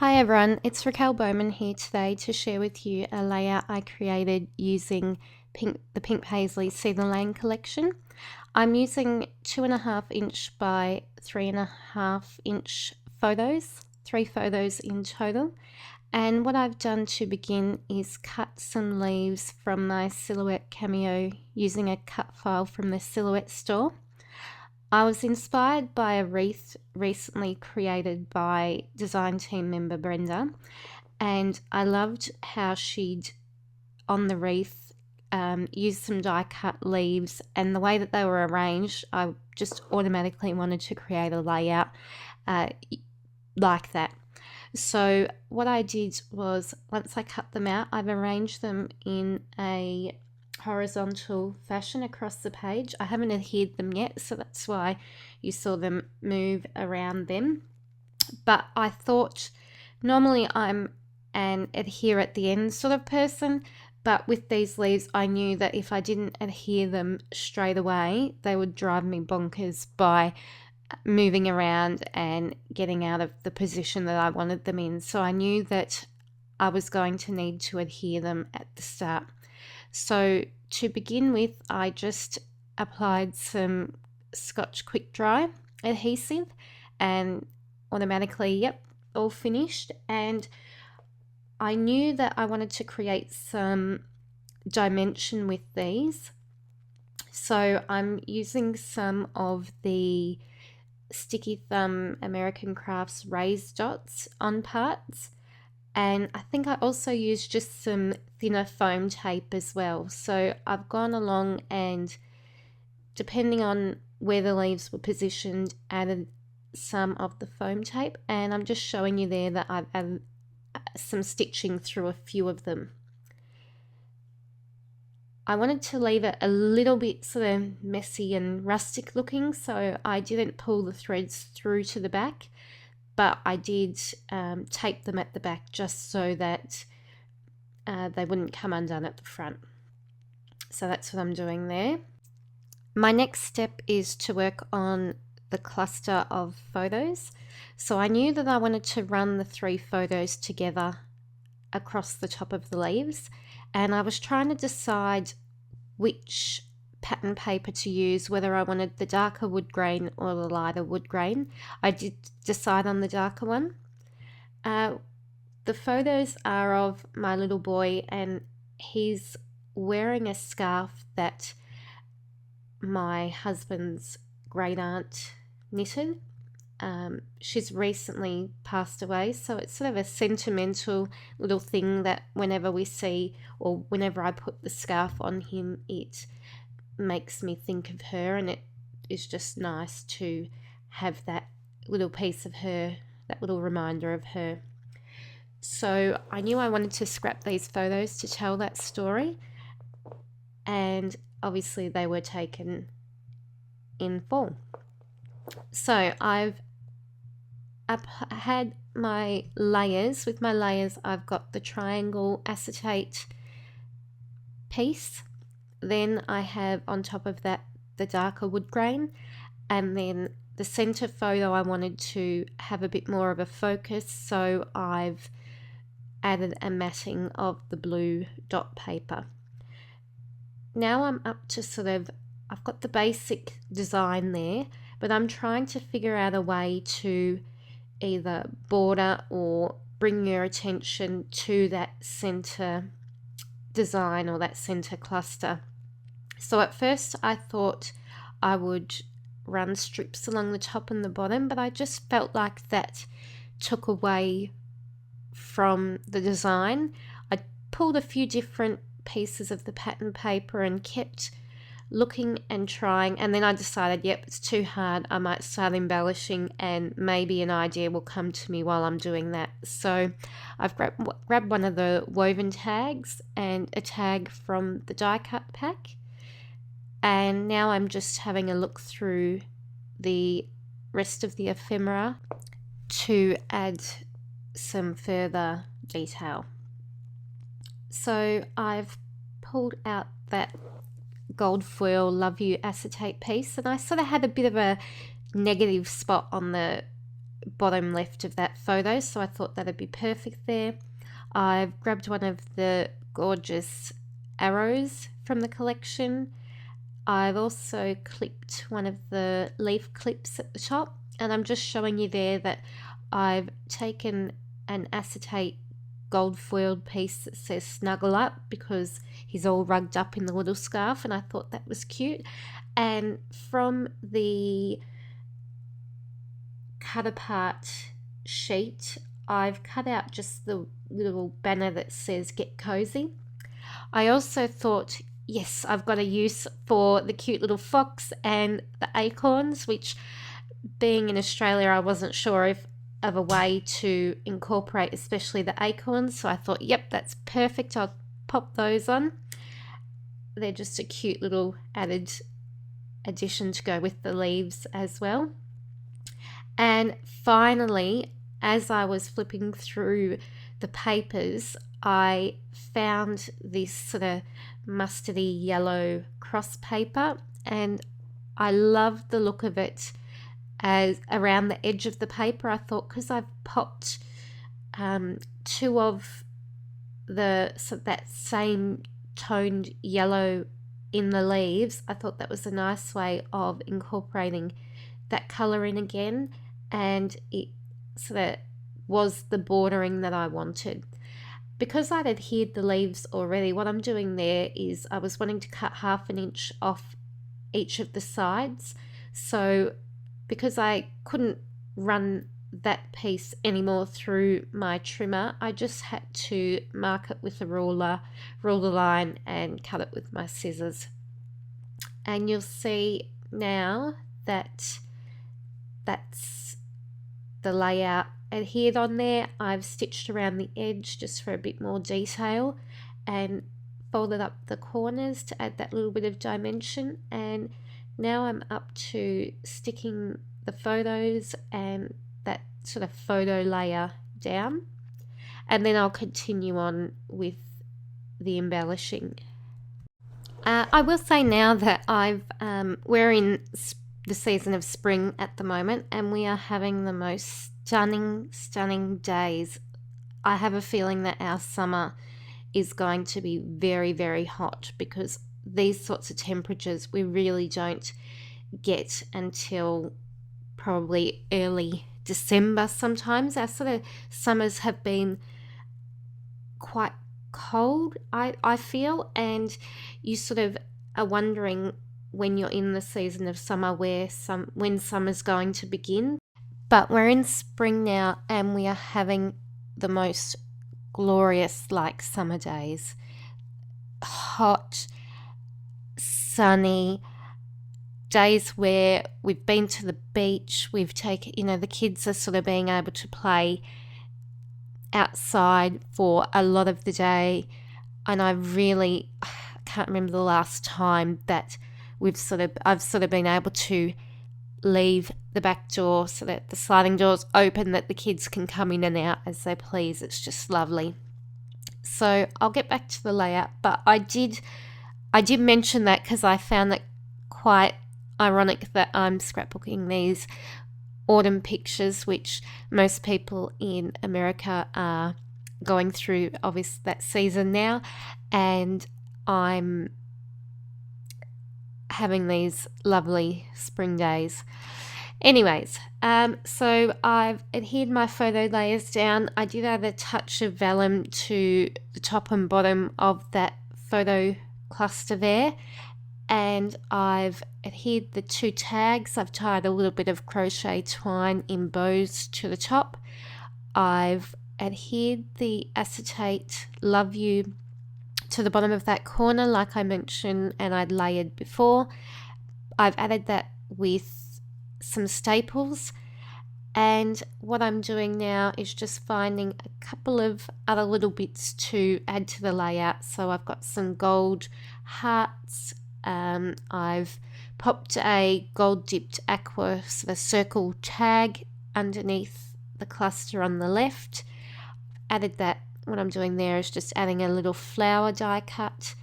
Hi everyone, it's Raquel Bowman here today to share with you a layout I created using the Pink Paislee See the Lane collection. I'm using 2.5" by 3.5" photos, 3 photos in total. And what I've done to begin is cut some leaves from my Silhouette Cameo using a cut file from the Silhouette store. I was inspired by a wreath recently created by design team member Brenda, and I loved how she'd, on the wreath, used some die cut leaves, and the way that they were arranged, I just automatically wanted to create a layout like that. So what I did was, once I cut them out, I've arranged them in a horizontal fashion across the page. I haven't adhered them yet, so that's why you saw them move around them. But I thought, normally I'm an adhere at the end sort of person, but with these leaves I knew that if I didn't adhere them straight away, they would drive me bonkers by moving around and getting out of the position that I wanted them in. So I knew that I was going to need to adhere them at the start. So to begin with, I just applied some Scotch Quick Dry adhesive and automatically, yep, all finished. And I knew that I wanted to create some dimension with these. So I'm using some of the Sticky Thumb American Crafts raised dots on parts. And I think I also used just some thinner foam tape as well. So I've gone along and, depending on where the leaves were positioned, added some of the foam tape. And I'm just showing you there that I've added some stitching through a few of them. I wanted to leave it a little bit sort of messy and rustic looking, so I didn't pull the threads through to the back, but I did tape them at the back just so that they wouldn't come undone at the front. So that's what I'm doing there. My next step is to work on the cluster of photos. So I knew that I wanted to run the 3 photos together across the top of the leaves, and I was trying to decide which pattern paper to use, whether I wanted the darker wood grain or the lighter wood grain. I did decide on the darker one. The photos are of my little boy, and he's wearing a scarf that my husband's great aunt knitted. She's recently passed away, so it's sort of a sentimental little thing that whenever we see, or whenever I put the scarf on him, it makes me think of her, and it is just nice to have that little piece of her, that little reminder of her. So I knew I wanted to scrap these photos to tell that story, and obviously they were taken in fall. So I've had my layers. With my layers, I've got the triangle acetate piece, then I have on top of that the darker wood grain, and then the center photo I wanted to have a bit more of a focus, so I've added a matting of the blue dot paper. Now I'm up to I've got the basic design there, but I'm trying to figure out a way to either border or bring your attention to that center design or that center cluster. So at first I thought I would run strips along the top and the bottom, but I just felt like that took away from the design. I pulled a few different pieces of the pattern paper and kept looking and trying, and then I decided, yep, it's too hard, I might start embellishing and maybe an idea will come to me while I'm doing that. So I've grabbed one of the woven tags and a tag from the die cut pack, and now I'm just having a look through the rest of the ephemera to add some further detail. So I've pulled out that gold foil Love You acetate piece, and I sort of had a bit of a negative spot on the bottom left of that photo, so I thought that'd be perfect there. I've grabbed one of the gorgeous arrows from the collection. I've also clipped one of the leaf clips at the top, and I'm just showing you there that I've taken an acetate gold foiled piece that says Snuggle Up because he's all rugged up in the little scarf, and I thought that was cute. And from the cut apart sheet, I've cut out just the little banner that says Get Cozy. I also thought, yes, I've got a use for the cute little fox and the acorns, which, being in Australia, I wasn't sure of a way to incorporate especially the acorns, so I thought, yep, that's perfect, I'll pop those on. They're just a cute little added addition to go with the leaves as well. And finally, as I was flipping through the papers, I found this sort of mustardy yellow cross paper, and I loved the look of it as around the edge of the paper. I thought, because I've popped two of that same toned yellow in the leaves, I thought that was a nice way of incorporating that colour in again, and it sort of was the bordering that I wanted. Because I'd adhered the leaves already, what I'm doing there is I was wanting to cut 1/2 inch off each of the sides. So because I couldn't run that piece anymore through my trimmer, I just had to mark it with a ruler, rule the line, and cut it with my scissors. And you'll see now that that's the layout adhered on there. I've stitched around the edge just for a bit more detail and folded up the corners to add that little bit of dimension, and now I'm up to sticking the photos and that sort of photo layer down, and then I'll continue on with the embellishing. I will say now that we're in the season of spring at the moment, and we are having the most stunning days. I have a feeling that our summer is going to be very, very hot, because these sorts of temperatures we really don't get until probably early December sometimes. Our sort of summers have been quite cold, I feel, and you sort of are wondering when you're in the season of summer when summer's going to begin. But we're in spring now, and we are having the most glorious summer days. Hot, sunny days where we've been to the beach, we've taken, the kids are sort of being able to play outside for a lot of the day, and I really can't remember the last time that I've sort of been able to leave the back door so that the sliding door's open, that the kids can come in and out as they please. It's just lovely. So I'll get back to the layout, but I did mention that because I found that quite ironic that I'm scrapbooking these autumn pictures, which most people in America are going through, obviously, that season now, and I'm having these lovely spring days. Anyways, so I've adhered my photo layers down. I did add a touch of vellum to the top and bottom of that photo cluster there, and I've adhered the 2 tags. I've tied a little bit of crochet twine in bows to the top. I've adhered the acetate Love You to the bottom of that corner, like I mentioned, and I'd layered before. I've added that with some staples, and what I'm doing now is just finding a couple of other little bits to add to the layout. So I've got some gold hearts. I've popped a gold dipped aqua sort of circle tag underneath the cluster on the left. Added that. What I'm doing there is just adding a little flower die cut,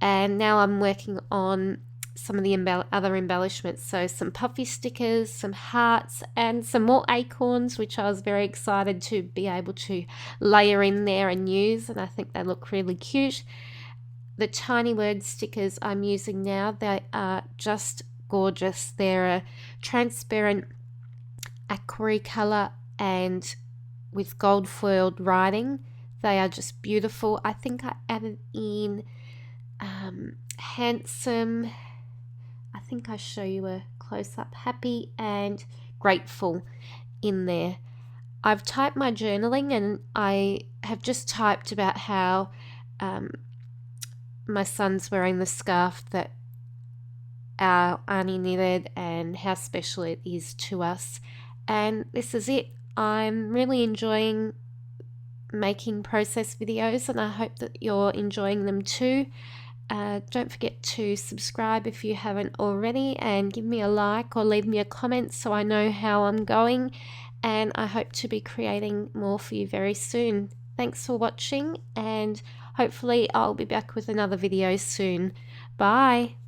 and now I'm working on some of the other embellishments. So some puffy stickers, some hearts, and some more acorns, which I was very excited to be able to layer in there and use, and I think they look really cute. The tiny word stickers I'm using now, they are just gorgeous. They're a transparent aqua color and with gold foiled writing. They are just beautiful. I think I added in handsome, I think I show you a close-up, happy and grateful in there. I've typed my journaling, and I have just typed about how my son's wearing the scarf that our auntie knitted and how special it is to us. And this is it. I'm really enjoying making process videos, and I hope that you're enjoying them too. Don't forget to subscribe if you haven't already, and give me a like or leave me a comment so I know how I'm going, and I hope to be creating more for you very soon. Thanks for watching, and hopefully I'll be back with another video soon. Bye!